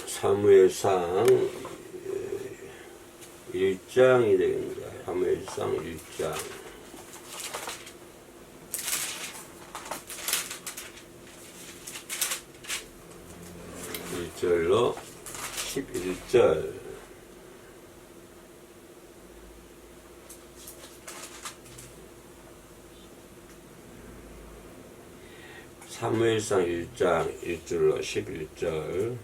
사무엘상 1장이 되겠습니다. 사무엘상 1장 1절로 11절. 사무엘상 1장 1절로 11절.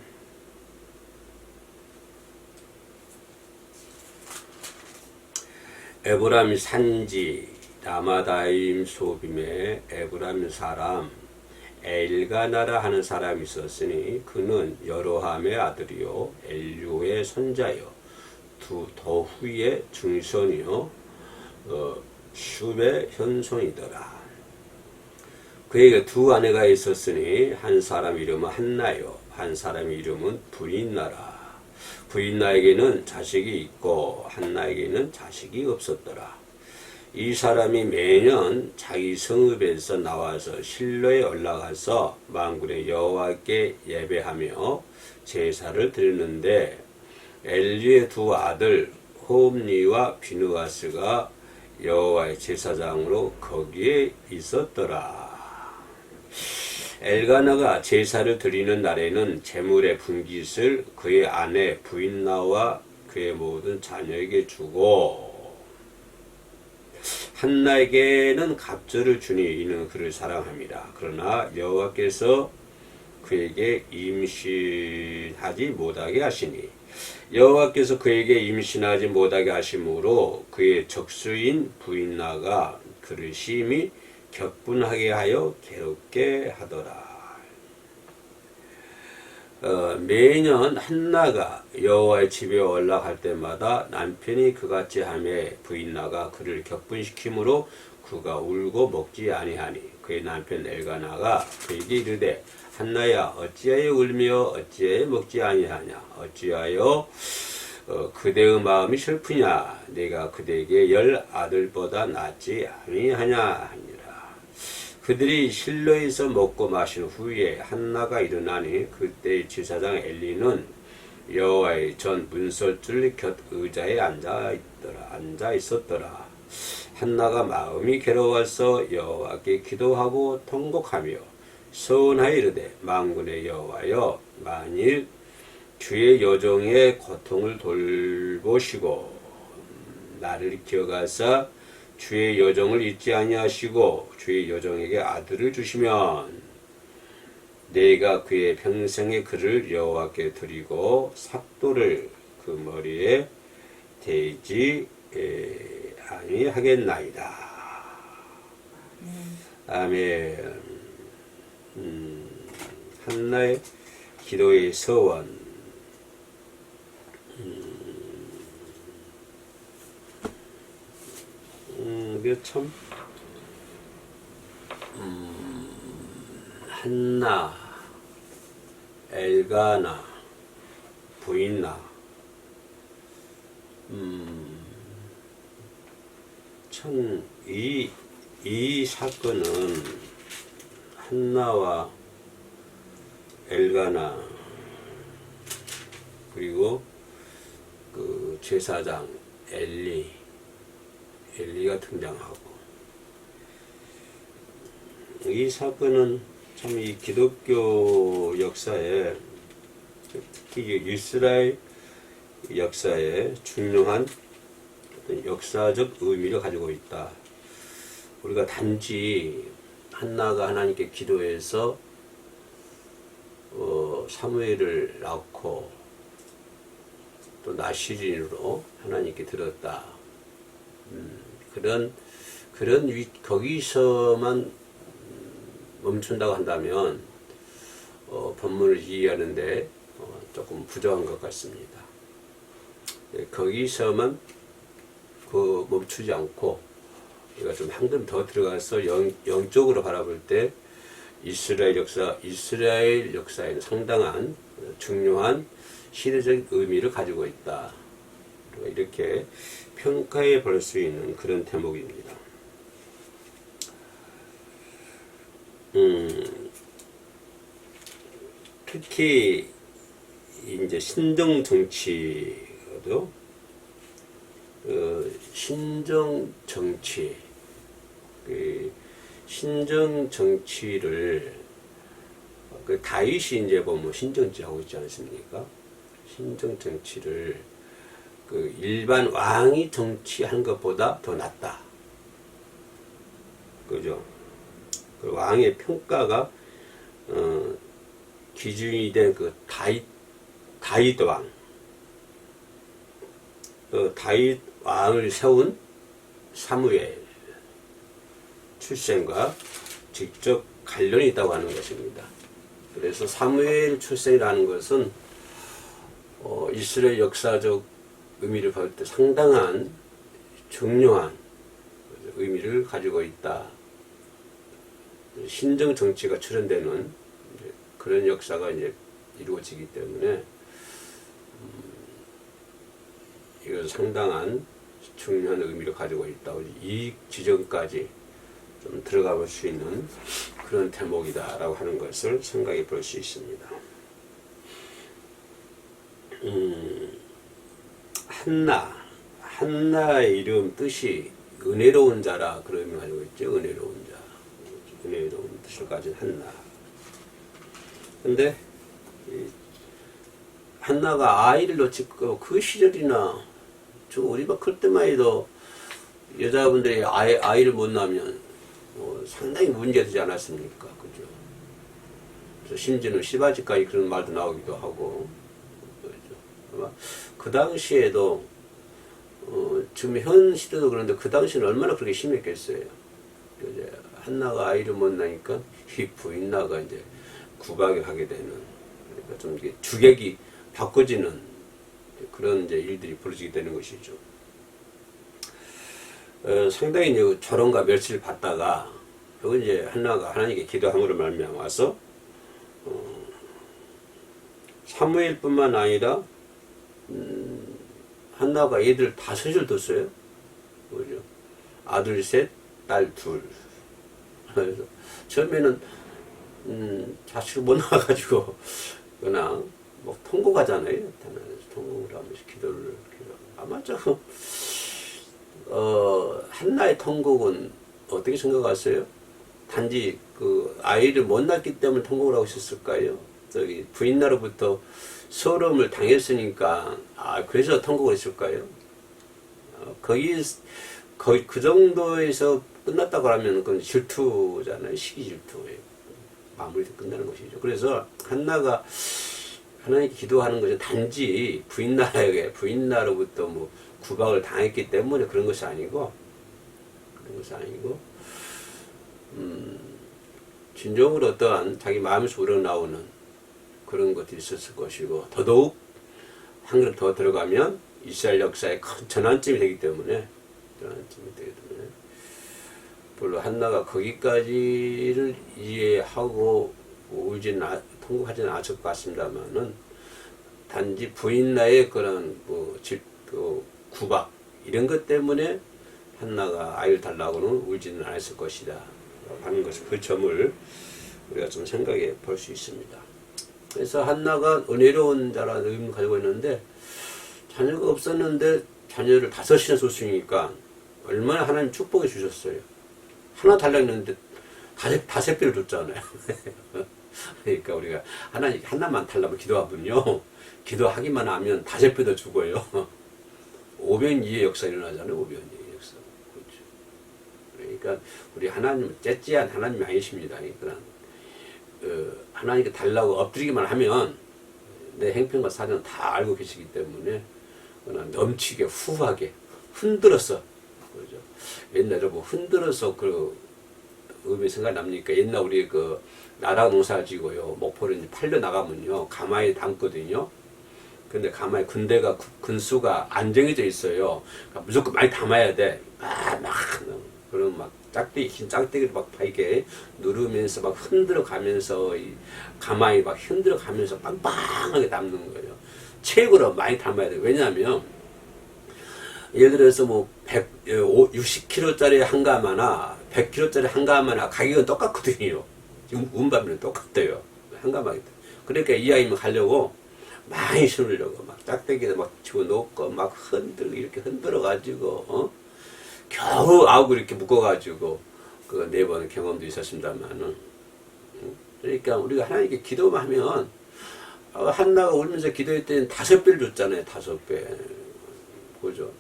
에브라임 산지 라마다임 소빔에 에브라임 사람 엘가나라 하는 사람이 있었으니 그는 여로함의 아들이요 엘류의 손자요 두 더후의 중손이요 슈의 현손이더라. 그에게 두 아내가 있었으니 한 사람 이름은 한나요 한 사람 이름은 부인나라. 부인나에게는 자식이 있고 한나에게는 자식이 없었더라. 이 사람이 매년 자기 성읍에서 나와서 실로에 올라가서 만군의 여호와께 예배하며 제사를 드리는데 엘리의 두 아들 호흡니와 비느하스가 여호와의 제사장으로 거기에 있었더라. 엘가나가 제사를 드리는 날에는 제물의 분깃을 그의 아내 부인나와 그의 모든 자녀에게 주고 한나에게는 갑절을 주니 이는 그를 사랑합니다. 그러나 여호와께서 그에게 임신하지 못하게 하시니 여호와께서 그에게 임신하지 못하게 하심으로 그의 적수인 부인나가 그를 심히 격분하게 하여 괴롭게 하더라. 매년 한나가 여호와의 집에 올라갈 때마다 남편이 그같이 하매 부인나가 그를 격분시키므로 그가 울고 먹지 아니하니 그의 남편 엘가나가 그에게 이르되 한나야 어찌하여 울며 어찌하여 먹지 아니하냐 어찌하여 그대의 마음이 슬프냐 내가 그대에게 10 아들보다 낫지 아니하냐 하니라. 그들이 실로에서 먹고 마신 후에 한나가 일어나니 그때 제사장 엘리는 여호와의 전 문설줄 곁 의자에 앉아 있었더라. 한나가 마음이 괴로워서 여호와께 기도하고 통곡하며 서원하여 이르되 만군의 여호와여 만일 주의 여종의 고통을 돌보시고 나를 기억하사 주의 여종을 잊지 아니하시고 주의 여종에게 아들을 주시면 내가 그의 평생의 그를 여호와께 드리고 삭도를 그 머리에 대지 아니하겠나이다. 아멘. 한나의 기도의 서원. 참 한나, 엘가나, 부인나, 참 이 사건은 한나와 엘가나 그리고 그 제사장 엘리가 등장하고 이 사건은 참 이 기독교 역사에 특히 이스라엘 역사에 중요한 역사적 의미를 가지고 있다. 우리가 단지 한나가 하나님께 기도해서 사무엘을 낳고 또 나시린으로 하나님께 드렸다. 거기서만 멈춘다고 한다면 본문을 이해하는데 조금 부족한 것 같습니다. 거기서만 멈추지 않고 우리가 좀 한 걸음 더 들어가서 영적으로 바라볼 때 이스라엘 역사에는 상당한 중요한 시대적 의미를 가지고 있다. 이렇게 평가해 볼 수 있는 그런 대목입니다. 특히 이제 신정 정치거든. 신정 정치, 신정 정치를 다윗이 이제 보면 신정치하고 있지 않습니까? 신정 정치를 일반 왕이 정치한 것보다 더 낫다. 그죠? 그 왕의 평가가 기준이 된 다윗 왕, 다윗 왕을 세운 사무엘 출생과 직접 관련이 있다고 하는 것입니다. 그래서 사무엘 출생이라는 것은 이스라엘 역사적 의미를 볼 때 상당한 중요한 의미를 가지고 있다. 신정 정치가 출현되는 그런 역사가 이제 이루어지기 때문에 이것은 상당한 중요한 의미를 가지고 있다. 이 지점까지 좀 들어가 볼 수 있는 그런 대목이다라고 하는 것을 생각해 볼 수 있습니다. 한나의 이름 뜻이 은혜로운 자라 그런 의미를 가지고 있죠. 은혜로운 자, 은혜로운 뜻을 가진 한나. 근데 한나가 아이를 놓치고 그 시절이나 우리가 클 때만 해도 여자분들이 아이를 못 낳으면 상당히 문제가 되지 않았습니까? 그죠? 그래서 심지어는 시바지까지 그런 말도 나오기도 하고, 그죠? 그 당시에도, 지금 현 시대도 그런데 그 당시에는 얼마나 그렇게 심했겠어요. 이제 한나가 아이를 못 낳으니까 이 부인나가 이제 구박을 하게 되는, 그러니까 좀 이게 주객이 바꿔지는 그런 이제 일들이 벌어지게 되는 것이죠. 상당히 이제 조롱과 멸시를 받다가 그건 이제 한나가 하나님께 기도한 것으로 말미암아서 사무엘뿐만 아니라 한나가 애들 5을 뒀어요. 그죠? 아들 3, 딸 2. 그래서 처음에는 자식을 못 낳아가지고 그냥 뭐 통곡하잖아요. 통곡을 하면서 기도를 아마 한나의 통곡은 어떻게 생각하세요? 단지 그 아이를 못 낳기 때문에 통곡을 하고 있었을까요? 저기 부인나로부터 서러움을 당했으니까 그래서 통곡을 했을까요? 거의 그 정도에서 끝났다고 하면 그건 질투잖아요. 시기 질투에 마무리도 끝나는 것이죠. 그래서 한나가 하나님께 기도하는 것은 단지 부인나로부터 뭐 구박을 당했기 때문에 그런 것이 아니고 진정으로 어떠한 자기 마음에서 우러나오는 그런 것들이 있었을 것이고, 더더욱 한 걸음 더 들어가면 이스라엘 역사의 큰 전환점이 되기 때문에 물론 한나가 거기까지를 이해하고 통곡하지는 않았을 것 같습니다만은 단지 부인나의 그런 구박 이런 것 때문에 한나가 아이를 달라고는 울지는 않았을 것이다 하는 것을 그 점을 우리가 좀 생각해 볼 수 있습니다. 그래서 한나가 은혜로운 자라는 의미를 가지고 있는데 자녀가 없었는데 자녀를 5이나 줬으니까 얼마나 하나님 축복해 주셨어요. 하나 달라고 했는데 5배를 줬잖아요. 그러니까 우리가 하나님 하나만 달라고 기도하면요, 기도하기만 하면 5배 더 주고요. 5변2의 역사 일어나잖아요. 5변2의 역사. 그렇죠. 그러니까 우리 하나님은 째째한 하나님이 아니십니다. 그러니까 하나님께 달라고 엎드리기만 하면 내 행편과 사정은 다 알고 계시기 때문에 넘치게 후하게 흔들어서, 그죠? 옛날에 뭐 흔들어서 그 의미 생각납니까? 옛날 우리 그 나라 농사 지고요, 목포를 이제 팔려 나가면요 가마에 담거든요. 근데 가마에 군대가 군수가 안 정해져 있어요. 그러니까 무조건 많이 담아야 돼. 그럼 막 흰 짝대기를 막 이렇게 누르면서 막 흔들어 가면서 이 가마에 막 흔들어 가면서 빵빵하게 담는 거예요. 최고로 많이 담아야 돼. 왜냐하면 예를 들어서 뭐 60kg짜리 한 가마나 100kg짜리 한 가마나 가격은 똑같거든요. 지금 운반비는 똑같대요. 한 가마기 때문에. 그러니까 이 아이만 가려고 많이 심으려고 막 짝대기에다 막 집어넣고 막 흔들고 이렇게 흔들어 가지고 겨우 아우고 이렇게 묶어 가지고 그 4번 경험도 있었습니다만은, 그러니까 우리가 하나님께 기도만 하면, 한나가 울면서 기도할 때는 5배를 줬잖아요. 5배. 그죠?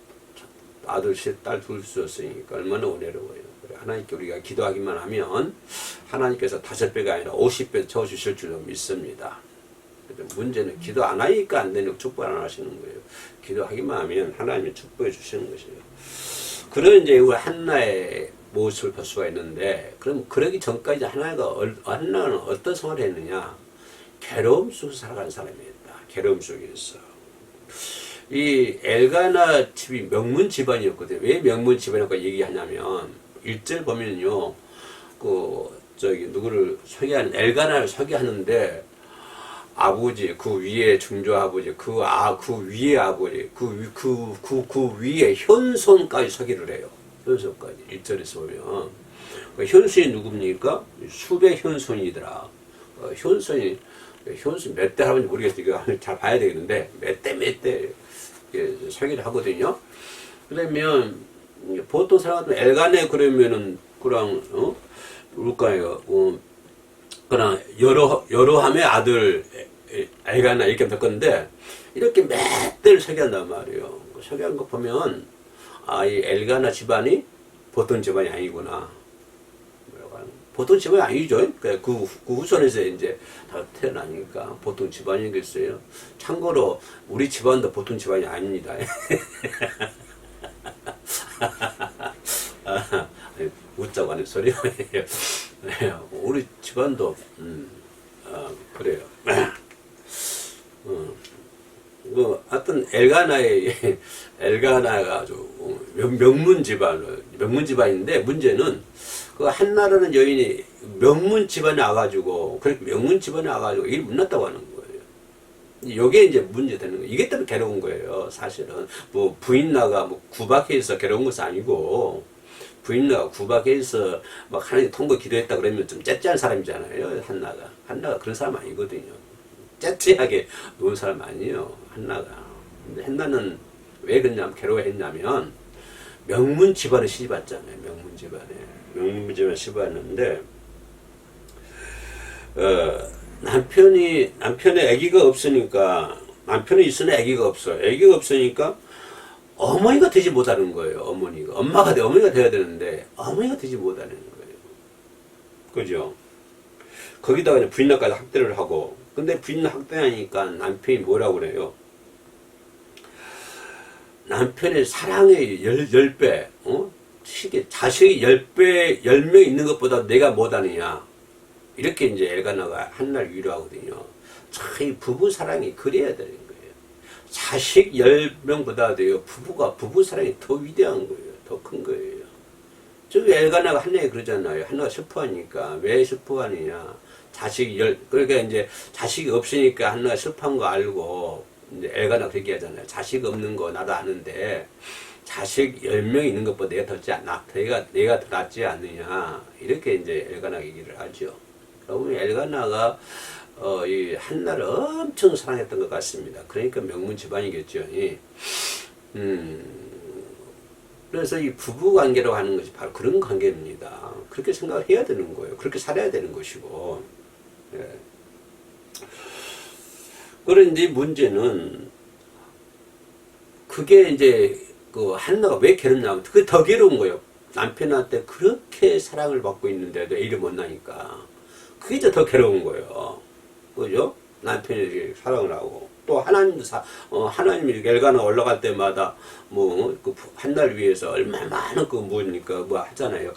아들 셋, 딸 둘 줬으니까 얼마나 은혜로워요. 하나님께 우리가 기도하기만 하면 하나님께서 5배가 아니라 50배 쳐 주실 줄로 믿습니다. 문제는 기도 안 하니까 안 되는, 축복 안 하시는 거예요. 기도하기만 하면 하나님이 축복해 주시는 것이에요. 그런 이제 우리 한나의 모습을 볼 수가 있는데, 그럼 그러기 전까지 한나는 어떤 생활을 했느냐? 괴로움 속에서 살아가는 사람이었다. 괴로움 속에서. 이 엘가나 집이 명문 집안이었거든요. 왜 명문 집안이라고 얘기하냐면, 1절 보면요, 누구를 소개하는, 엘가나를 소개하는데, 아버지, 그 위에 중조 아버지, 그 위에 아버지, 그 위에 현손까지 소개를 해요. 현손까지. 1절에서 보면. 현손이 누굽니까? 수배 현손이더라. 현손 몇 대 하는지 모르겠어요. 이거 잘 봐야 되겠는데, 몇 대 소개를 하거든요. 그러면, 보통 사람들은 엘간에 그러면은, 뭘까요? 그냥 여로함의 아들 엘가나 이렇게 됐건데, 이렇게 몇 대를 소개한단 말이에요. 소개한 거 보면, 이 엘가나 집안이 보통 집안이 아니구나. 보통 집안이 아니죠. 그 후손에서 이제 다 태어나니까 보통 집안이겠어요. 참고로 우리 집안도 보통 집안이 아닙니다. 웃자고 하는 소리예요. 우리 집안도 그래요. 하여튼 엘가나가 아주 명문 집안인데, 문제는 그 한나라는 여인이 명문 집안에 와가지고, 그렇게 명문 집안에 와가지고 일 못났다고 하는 거예요. 요게 이제 문제 되는 거예요. 이게 때문에 괴로운 거예요. 사실은 뭐 부인나가 뭐 구박해서 괴로운 것은 아니고, 부인나가 구박해서 막 하나님 통곡 기도했다 그러면 좀 째째한 사람이잖아요. 한나가 그런 사람 아니거든요. 째째하게 노는 사람 아니에요. 한나가. 근데 한나는 왜 그러냐면, 괴로워했냐면, 명문 집안에 시집왔잖아요. 명문 집안에 시집왔는데, 남편의 아기가 없으니까, 남편이 있으나 아기가 없어요. 아기가 없으니까 어머니가 되지 못하는 거예요. 어머니가 돼야 되는데 어머니가 되지 못하는 거예요. 그죠? 거기다가 이제 부인나까지 학대를 하고, 근데 부인나 학대하니까 남편이 뭐라고 그래요? 남편의 사랑의 10배, 자식이 10명 있는 것보다 내가 못하느냐. 이렇게 이제 엘가나가 한날 위로하거든요. 참, 부부 사랑이 그래야 되는 거예요. 자식 10명보다도요, 부부 사랑이 더 위대한 거예요. 더 큰 거예요. 저기 엘가나가 한나에 그러잖아요. 한나가 슬퍼하니까. 왜 슬퍼하느냐. 그러니까 이제 자식이 없으니까 한나가 슬퍼한 거 알고, 이제 엘가나가 그렇게 하잖아요. 자식 없는 거 나도 아는데, 자식 10명 있는 것보다 내가 더 낫지 않느냐. 이렇게 이제 엘가나가 얘기를 하죠. 그러면 엘가나가 이 한나를 엄청 사랑했던 것 같습니다. 그러니까 명문 집안이겠죠. 그래서 이 부부 관계라고 하는 것이 바로 그런 관계입니다. 그렇게 생각을 해야 되는 거예요. 그렇게 살아야 되는 것이고. 예. 그런데 문제는, 그게 이제 그 한나가 왜 괴롭냐면, 그게 더 괴로운 거예요. 남편한테 그렇게 사랑을 받고 있는데도 애를 못 낳으니까. 그게 이제 더 괴로운 거예요. 그죠? 남편이 사랑을 하고. 또 하나님도 하나님이 엘가나 올라갈 때마다 한날 위해서 얼마나 많은 뭐 하잖아요.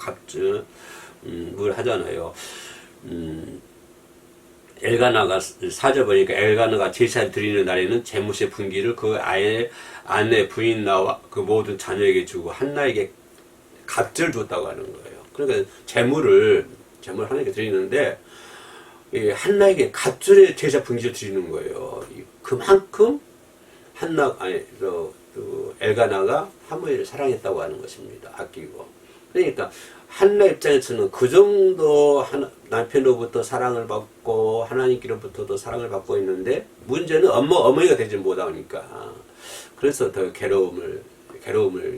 뭘 하잖아요. 엘가나가 사절 보니까, 엘가나가 제사를 드리는 날에는 제무새 분기를 그 아내 부인 나와 그 모든 자녀에게 주고 한나에게 값을 줬다고 하는 거예요. 그러니까 제물을 하나님께 드리는데, 한나에게 값을 제사 분기를 드리는 거예요. 그만큼 엘가나가 하모니를 사랑했다고 하는 것입니다. 아끼고. 그러니까 한나 입장에서는 그 정도 남편으로부터 사랑을 받고 하나님께로부터도 사랑을 받고 있는데 문제는 어머니가 되지 못하니까 그래서 더 괴로움을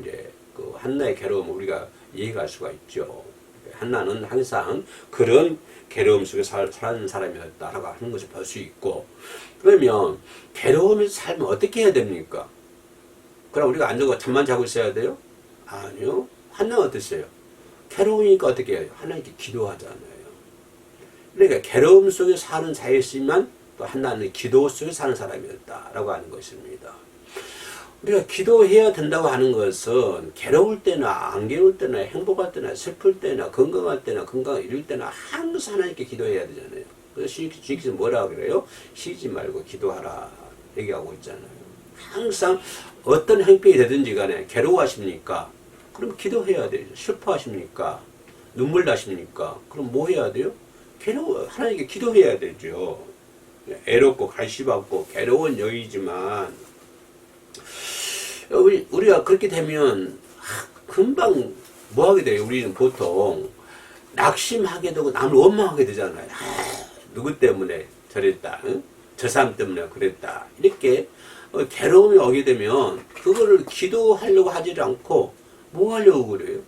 이제 그 한나의 괴로움을 우리가 이해할 수가 있죠. 한나는 항상 그런 괴로움 속에 사는 사람이었다라고 하는 것을 볼 수 있고 그러면 괴로움에서 살면 어떻게 해야 됩니까? 그럼 우리가 앉아서 잠만 자고 있어야 돼요? 아니요. 한나는 어땠어요? 괴로우니까 어떻게 해요? 하나님께 기도하잖아요. 그러니까 괴로움 속에 사는 자였지만 또 한나는 기도 속에 사는 사람이었다라고 하는 것입니다. 우리가 기도해야 된다고 하는 것은 괴로울 때나 안 괴로울 때나 행복할 때나 슬플 때나 건강할 때나 건강을 잃을 때나 항상 하나님께 기도해야 되잖아요. 그래서 주님께서 뭐라 그래요? 쉬지 말고 기도하라 얘기하고 있잖아요. 항상 어떤 형편이 되든지 간에 괴로워하십니까? 그럼 기도해야 돼요. 슬퍼하십니까? 눈물 나십니까? 그럼 뭐 해야 돼요? 하나님께 기도해야 되죠. 애롭고 갈시받고 괴로운 여이지만 우리가 그렇게 되면 금방 뭐 하게 돼요? 우리는 보통 낙심하게 되고 남을 원망하게 되잖아요. 누구 때문에 저랬다. 응? 저 사람 때문에 그랬다. 이렇게 괴로움이 오게 되면 그거를 기도하려고 하지 않고 뭐 하려고 그래요?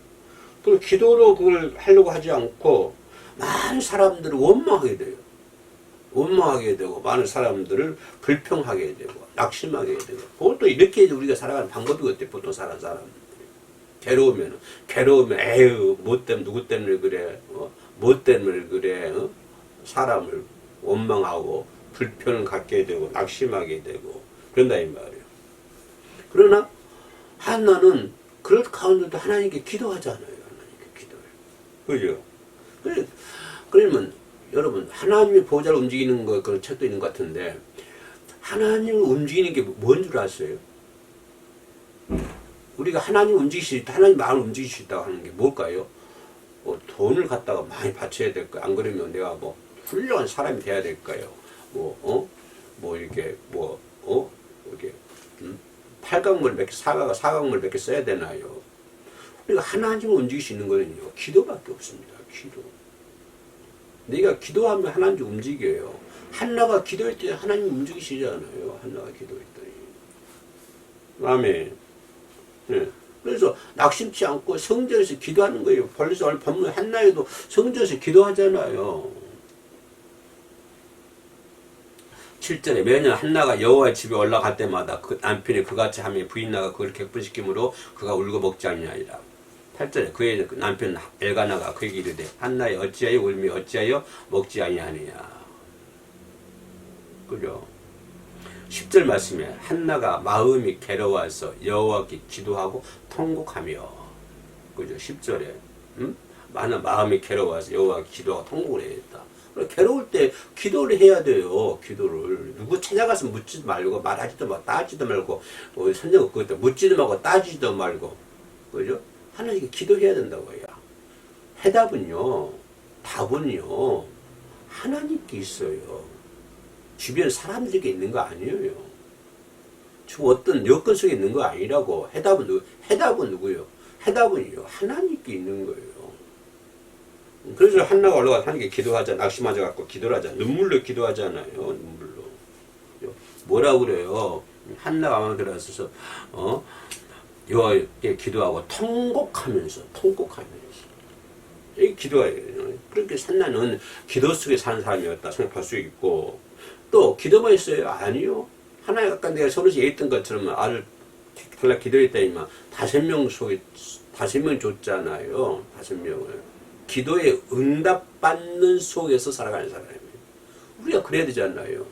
그걸 기도로 그걸 하려고 하지 않고 많은 사람들을 원망하게 돼요. 원망하게 되고 많은 사람들을 불평하게 되고 낙심하게 되고 그것도 이렇게 우리가 살아가는 방법이거든요. 보통 사는 사람들이 괴로우면 에휴 뭐 때문에 누구 때문에 그래 뭐 때문에 그래 사람을 원망하고 불편을 갖게 되고 낙심하게 되고 그런다 이 말이에요. 그러나 한나는 그럴 가운데도 하나님께 기도하잖아요. 하나님께 기도해요. 그죠? 그러면 여러분 하나님의 보좌를 움직이는 거 그런 책도 있는 것 같은데 하나님을 움직이는 게 뭔 줄 아세요? 우리가 하나님 움직일 수 있다, 하나님 마음을 움직일 수 있다고 하는 게 뭘까요? 돈을 갖다가 많이 바쳐야 될까요? 안 그러면 내가 뭐 훌륭한 사람이 돼야 될까요? 이렇게 팔각물 몇 개, 사각물 몇 개 써야 되나요? 우리가 하나님을 움직일 수 있는 거는요, 기도밖에 없습니다. 기도. 내가 기도하면 하나님이 움직여요. 한나가 기도할 때 하나님이 움직이시잖아요. 한나가 기도했더니. 아멘. 네. 그래서 낙심치 않고 성전에서 기도하는 거예요. 벌써 오늘 본문 한나에도 성전에서 기도하잖아요. 7절에 매년 한나가 여호와의 집에 올라갈 때마다 그 남편이 그같이 하며 부인나가 그를 격분시키므로 그가 울고 먹지 아니하니라. 8절에 그의 남편 엘가나가 그에게 이르되 한나여 어찌하여 울며 어찌하여 먹지 아니하느냐. 그죠? 10절 말씀에 한나가 마음이 괴로워서 여호와께 기도하고 통곡하며 그죠? 10절에 많은 마음이 괴로워서 여호와께 기도하고 통곡을 해야 했다. 괴로울 때 기도를 해야 돼요. 기도를 누구 찾아가서 묻지도 말고 말하지도 말고 따지도 말고 선정 그것도 묻지도 말고 따지도 말고 그죠? 하나님께 기도해야 된다고요. 해답은요, 답은요 하나님께 있어요. 주변 사람들에게 있는 거 아니에요. 지금 어떤 여건 속에 있는 거 아니라고. 해답은 누구예요? 해답은요 하나님께 있는 거예요. 그래서 한나가 올라가서 하나님께 기도하자. 낙심하자 갖고 기도를 하자. 눈물로 기도하잖아요. 눈물로. 뭐라고 그래요? 한나가 마음에 들어서 여호와께 기도하고 통곡하면서 이 기도예요. 그렇게 한나는 기도 속에 사는 사람이었다 생각할 수 있고 또 기도만 했어요? 아니요. 하나님 아까 내가 서로서 얘기했던 것처럼 아를 달라 기도했다니만 5명 줬잖아요. 5명을. 기도에 응답받는 속에서 살아가는 사람이에요. 우리가 그래야 되지 않나요?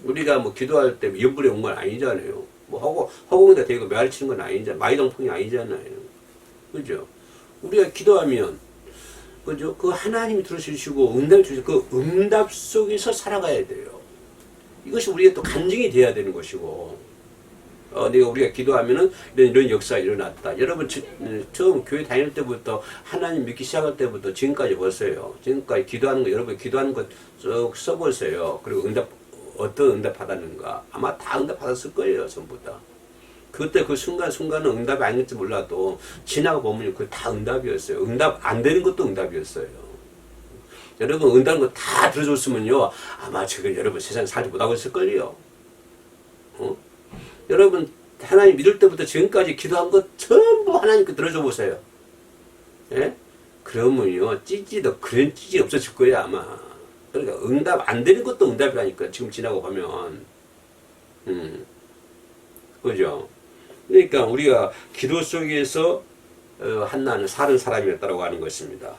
우리가 뭐 기도할 때 연불에 온 건 아니잖아요. 뭐 허공에다 대고 메아리 치는 건 아니잖아요. 마이동풍이 아니잖아요. 그죠? 우리가 기도하면 그죠? 그 하나님이 들어주시고 응답을 주시고 그 응답 속에서 살아가야 돼요. 이것이 우리가 또 간증이 돼야 되는 것이고 우리가 기도하면은 이런 역사가 일어났다. 여러분 처음 교회 다닐 때부터 하나님 믿기 시작할 때부터 지금까지 보세요. 지금까지 기도하는 거 여러분 기도하는 거 쭉 써보세요. 그리고 어떤 응답 받았는가 아마 다 응답 받았을 거예요. 전부 다. 그때 그 순간순간은 응답이 아닐지 몰라도 지나가 보면 그 다 응답이었어요. 응답 안 되는 것도 응답이었어요. 여러분 응답한 거 다 들어줬으면요 아마 지금 여러분 세상 살지 못하고 있을걸요. 여러분 하나님 믿을 때부터 지금까지 기도한 것 전부 하나님께 들어줘 보세요. 예? 그러면요 찌찌도 그런 찌찌 없어질 거예요 아마. 그러니까 응답 안 되는 것도 응답이라니까 지금 지나고 보면. 그죠? 그러니까 우리가 기도 속에서 한나는 사는 사람이었다고 하는 것입니다.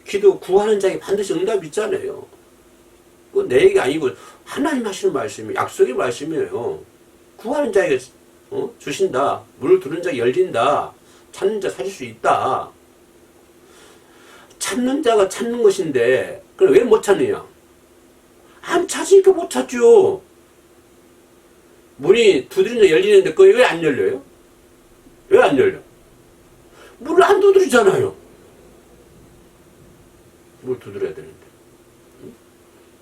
기도 구하는 자에게 반드시 응답이 있잖아요. 그 내 얘기 아니고 하나님 하시는 말씀이 약속의 말씀이에요. 구하는 자에게 주신다. 문을 두는 자에게 열린다. 찾는 자 찾을 수 있다. 찾는 자가 찾는 것인데 그럼 왜 못 찾느냐? 안 찾으니까 못 찾죠. 문이 두드리는 자 열리는데 그게 왜 안 열려요? 왜 안 열려? 문을 안 두드리잖아요. 뭘 두드려야 되는데.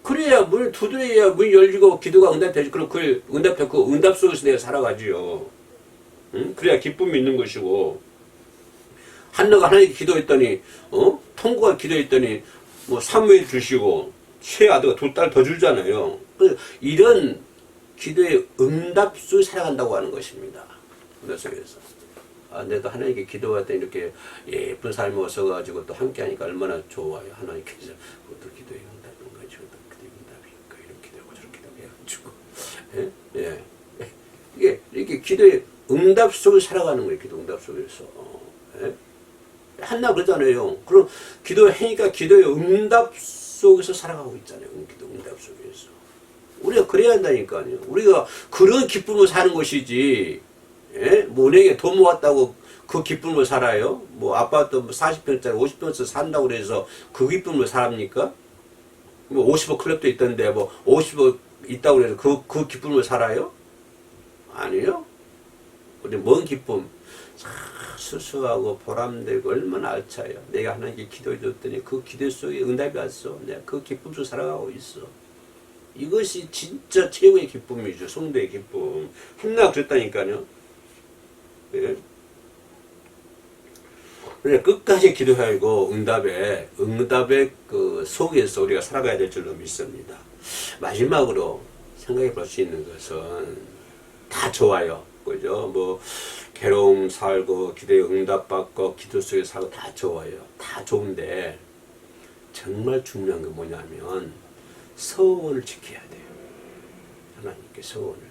그래야 문을 두드려야 문이 열리고 기도가 응답되지. 그럼 그 응답되고 응답 속에서 내가 살아가지요. 그래야 기쁨이 있는 것이고. 한나가 하나님께 기도했더니 통곡가 기도했더니 뭐 사무엘 주시고 최아들가 2딸 더 주잖아요. 이런 기도의 응답 속에 살아간다고 하는 것입니다. 응답 속에서. 내도 하나님께 기도할 때 이렇게 예쁜 삶이 왔어가지고 또 함께 하니까 얼마나 좋아요. 하나님께서 그것도 기도의 응답인가, 저것도 기도의 응답인가, 이런 기도하고 저런 기도하고 해가지고. 이게 이렇게 기도의 응답 속에 살아가는 거예요. 기도 응답 속에서. 한나 그러잖아요. 그럼 기도하니까 기도의 응답 속에서 살아가고 있잖아요. 기도 응답 속에서. 우리가 그래야 한다니까요. 우리가 그런 기쁨을 사는 것이지. 뭐 은행에 돈 모았다고 그 기쁨을 살아요? 뭐 아파트 40평짜리 50평짜리 산다고 그래서 그 기쁨을 살합니까? 뭐 50억 클럽도 있던데 뭐 50억 있다고 그래서 그 기쁨을 살아요? 아니요. 근데 뭔 기쁨? 수수하고 보람되고 얼마나 알차요. 내가 하나님께 기도해 줬더니 그 기도 속에 응답이 왔어. 내가 그 기쁨 속에 살아가고 있어. 이것이 진짜 최고의 기쁨이죠. 성도의 기쁨. 한나 그랬다니까요. 예. 끝까지 기도하고 응답의 그 속에서 우리가 살아가야 될 줄로 믿습니다. 마지막으로 생각해 볼 수 있는 것은 다 좋아요. 그죠? 뭐 괴로움 살고 기도에 응답받고 기도 속에 살고 다 좋아요. 다 좋은데 정말 중요한 건 뭐냐면 서원을 지켜야 돼요. 하나님께 서원을.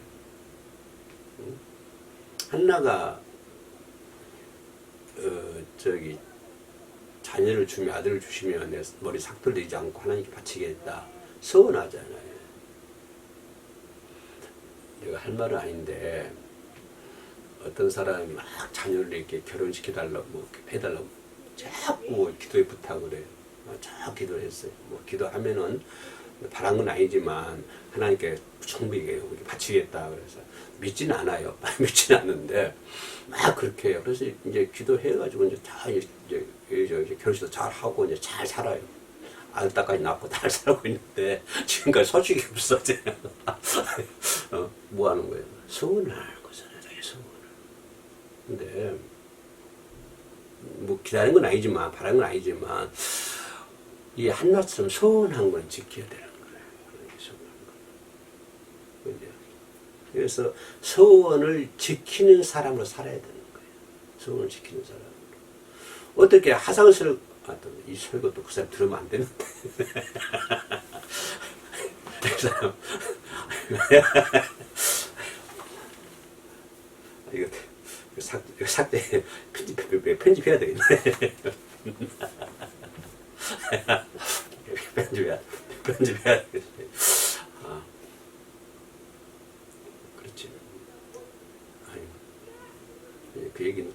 한나가 자녀를 주면 아들을 주시면 내 머리 싹 돌리지 않고 하나님께 바치겠다. 서운하잖아요. 내가 할 말은 아닌데 어떤 사람이 막 자녀를 이렇게 결혼시켜달라고 뭐 해달라고 자꾸 기도에 부탁을 해요. 자꾸 기도를 했어요. 뭐 기도하면은 바란 건 아니지만 하나님께 청비게 바치겠다. 그래서 믿지는 않아요. 믿지는 않는데 막 그렇게 해요. 그래서 이제 기도해가지고 이제 다 이제 결혼식도 잘 하고 이제 잘 살아요. 아들 딸까지 낳고 잘 살고 있는데 지금까지 소식이 없어. 뭐 하는 거예요? 소원을 하는 거잖아요. 소원을. 근데 뭐 기다리는 건 아니지만 바라는 건 아니지만 이 한나처럼 소원한 건 지켜야 되는 거예요. 그래서 소원을 지키는 사람으로 살아야 되는 거예요. 소원을 지키는 사람으로. 어떻게 하상설 이 설교도 그 사람 들으면 안 되는데. 그 사람 이거 삭제 편집해야 되겠네. 편집해야 되겠네. 그렇지. 아니, 그 얘기는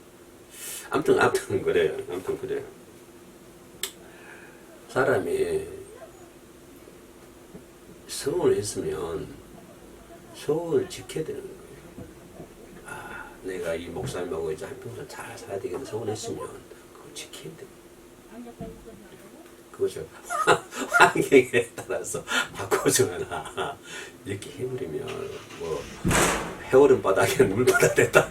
아무튼 그래요. 아무튼 그래요. 사람이 소원을 했으면 소원을 지켜야 되는 거예요. 내가 이 목사님하고 이제 한평생 잘 살아야 되겠다 소원했으면 그걸 지켜야 돼. 그것을 환경에 따라서 바꿔주거나 이렇게 해버리면 뭐 해오름 바닥에 눈물바다 됐다.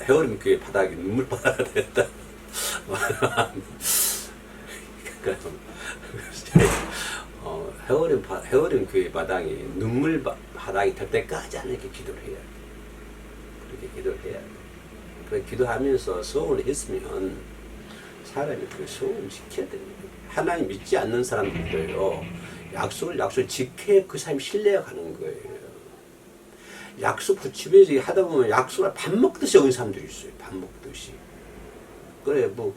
해오름 그 바닥에 눈물바다가 됐다. 해오름 그 바닥이 눈물 바닥이 될 때까지 이렇게 기도를 해야 돼. 그렇게 기도를 해야 돼. 그렇게 기도하면서 소원을 했으면 사람이 그 소원을 지켜야 됩니다. 하나님 믿지 않는 사람들도요, 약속을 지켜야 그 사람이 신뢰가 가는 거예요. 약속 집에서 하다 보면 약속을 밥 먹듯이 어긴 사람들이 있어요. 밥 먹듯이. 그래, 뭐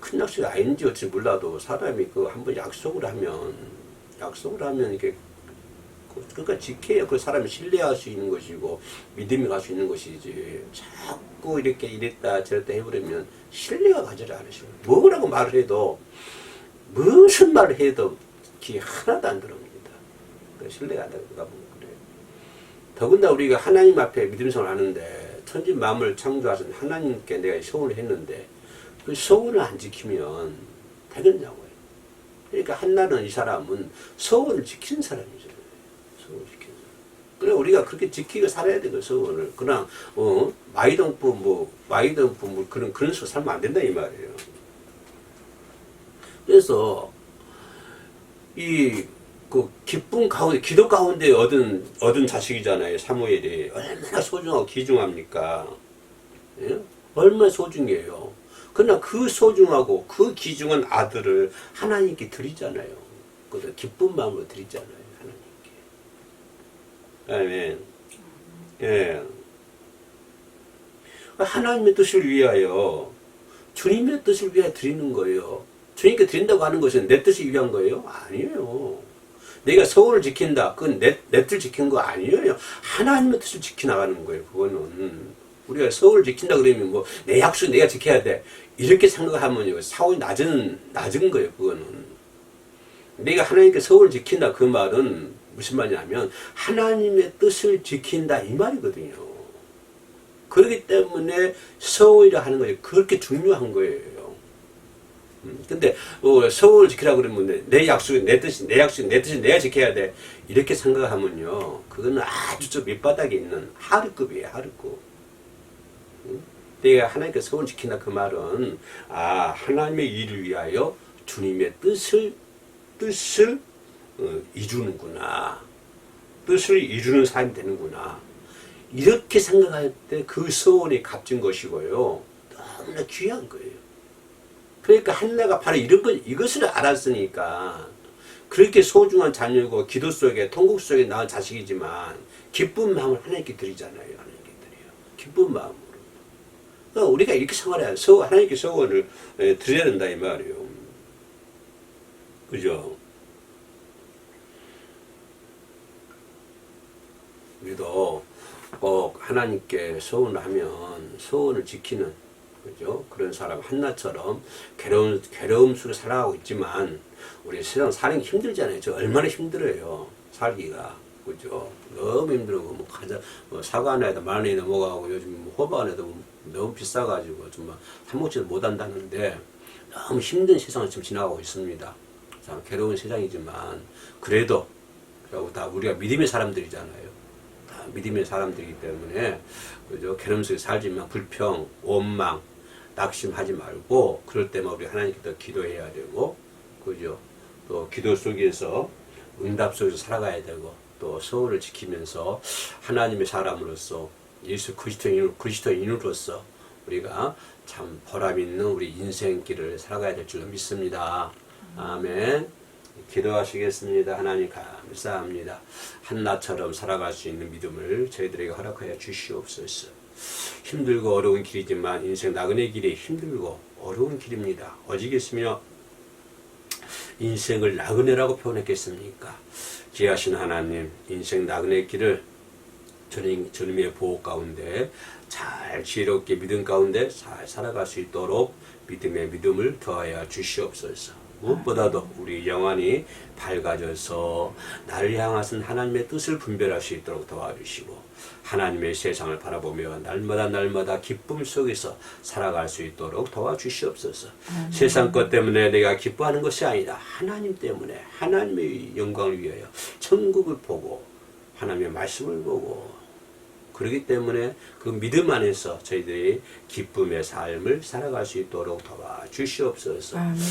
큰 약속이 아닌지 어찌 몰라도 사람이 그 한번 약속을 하면 이게 그러니까 지켜야 그 사람이 신뢰할 수 있는 것이고 믿음이 갈 수 있는 것이지. 자꾸 이렇게 이랬다 저랬다 해버리면 신뢰가 가지를 않으시고 뭐라고 말을 해도 무슨 말을 해도 귀 하나도 안 들어옵니다. 신뢰가 안 들어오다 보면 그래요. 더군다나 우리가 하나님 앞에 믿음생활 하는데 천지 만물을 창조하신 하나님께 내가 소원을 했는데 그 소원을 안 지키면 되겠냐고요. 그러니까 한나는 이 사람은 소원을 지키는 사람이잖아요. 소원을 지키는 사람. 그래 우리가 그렇게 지키고 살아야 되고 소원을 그냥 마이동품 그런 식으로 살면 안 된다 이 말이에요. 그래서 그 기쁨 가운데 기도 가운데 얻은 자식이잖아요. 사무엘이 얼마나 소중하고 귀중합니까? 예? 얼마나 소중해요. 그러나 그 소중하고 그 귀중한 아들을 하나님께 드리잖아요. 그래서 기쁜 마음으로 드리잖아요. 하나님께. 아멘. 예. 하나님의 뜻을 위하여 주님의 뜻을 위하여 드리는 거예요. 주님께 드린다고 하는 것은 내 뜻을 위한 거예요? 아니에요. 내가 소원을 지킨다. 그건 내 뜻을 지키는 거 아니에요. 하나님의 뜻을 지켜나가는 거예요. 그거는. 우리가 소원을 지킨다 그러면 뭐 내 약속 내가 지켜야 돼. 이렇게 생각하면 사원이 낮은 거예요. 그거는. 내가 하나님께 소원을 지킨다. 그 말은 무슨 말이냐면 하나님의 뜻을 지킨다. 이 말이거든요. 그렇기 때문에 소원이라 하는 것이 그렇게 중요한 거예요. 근데 소원을 지키라고 그러면 내 약속이 내 뜻이 내가 지켜야 돼. 이렇게 생각하면요. 그거는 아주 저 밑바닥에 있는 하루급이에요. 하루급. 내가 하나님께 소원을 지킨다 그 말은 하나님의 일을 위하여 주님의 뜻을 이루는구나. 뜻을 이루는 사람이 되는구나. 이렇게 생각할 때 그 소원이 값진 것이고요. 너무나 귀한 거예요. 그러니까 한나가 바로 이것을 알았으니까 그렇게 소중한 자녀고 기도 속에 통곡 속에 낳은 자식이지만 기쁜 마음을 하나님께 드리잖아요. 하나님께 드려요. 기쁜 마음으로. 그러니까 우리가 이렇게 생활해야 하나님께 소원을 드려야 된다 이 말이에요. 그죠? 우리도 꼭 하나님께 소원을 하면 소원을 지키는 그죠? 그런 사람 한나처럼 괴로움 속에 살아가고 있지만 우리 세상 사는 게 힘들잖아요. 저 얼마나 힘들어요. 살기가. 그죠? 너무 힘들고 사과 하나에다 10,000원이 넘어가고 요즘 호박 하나에도 너무 비싸가지고 정말 사 먹지도 못한다는데 너무 힘든 세상을 지금 지나가고 있습니다. 참 괴로운 세상이지만 그래도 다 우리가 믿음의 사람들이잖아요. 다 믿음의 사람들이기 때문에 그죠? 괴로움 속에 살지만 불평, 원망, 낙심하지 말고 그럴 때만 우리 하나님께 더 기도해야 되고 그죠? 또 기도 속에서 응답 속에서 살아가야 되고 또 소원을 지키면서 하나님의 사람으로서 예수 그리스도인으로서 우리가 참 보람 있는 우리 인생길을 살아가야 될 줄로 믿습니다. 아멘. 기도하시겠습니다. 하나님 감사합니다. 한나처럼 살아갈 수 있는 믿음을 저희들에게 허락하여 주시옵소서. 힘들고 어려운 길이지만 인생 나그네 길이 힘들고 어려운 길입니다. 어지겠으며 인생을 나그네라고 표현했겠습니까? 귀하신 하나님, 인생 나그네 길을 주님의 보호 가운데 잘 지혜롭게 믿음 가운데 잘 살아갈 수 있도록 믿음을 더하여 주시옵소서. 무엇보다도 우리 영혼이 밝아져서 나를 향하신 하나님의 뜻을 분별할 수 있도록 도와주시고 하나님의 세상을 바라보며 날마다 기쁨 속에서 살아갈 수 있도록 도와주시옵소서. 세상 것 때문에 내가 기뻐하는 것이 아니라 하나님 때문에 하나님의 영광을 위하여 천국을 보고 하나님의 말씀을 보고 그렇기 때문에 그 믿음 안에서 저희들이 기쁨의 삶을 살아갈 수 있도록 도와주시옵소서. 아멘.